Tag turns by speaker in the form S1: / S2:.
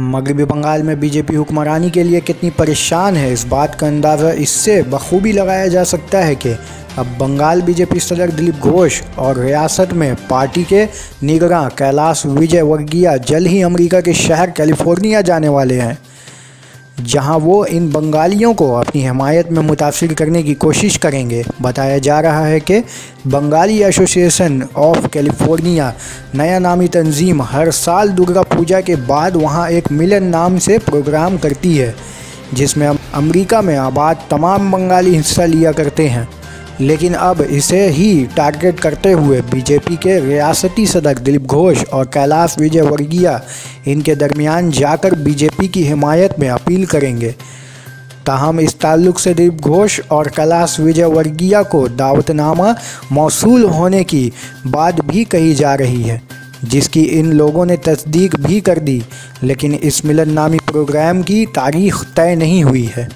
S1: मगरबी बंगाल में बीजेपी हुक्मरानी के लिए कितनी परेशान है, इस बात का अंदाज़ा इससे बखूबी लगाया जा सकता है कि अब बंगाल बीजेपी सदर दिलीप घोष और रियासत में पार्टी के निगरां कैलाश विजयवर्गीय जल्द ही अमेरिका के शहर कैलिफोर्निया जाने वाले हैं, जहां वो इन बंगालियों को अपनी हिमायत में मुतासिर करने की कोशिश करेंगे। बताया जा रहा है कि बंगाली एसोसिएशन ऑफ कैलिफोर्निया नया नामी तंजीम हर साल दुर्गा पूजा के बाद वहां एक मिलन नाम से प्रोग्राम करती है, जिसमें अमेरिका में आबाद तमाम बंगाली हिस्सा लिया करते हैं। लेकिन अब इसे ही टारगेट करते हुए बीजेपी के रियासती सदर दिलीप घोष और कैलाश विजयवर्गीय इनके दरमियान जाकर बीजेपी की हिमायत में अपील करेंगे। ताहम इस ताल्लुक से दिलीप घोष और कैलाश विजयवर्गीय को दावतनामा मौसूल होने की बात भी कही जा रही है, जिसकी इन लोगों ने तस्दीक भी कर दी, लेकिन इस मिलन नामी प्रोग्राम की तारीख तय नहीं हुई है।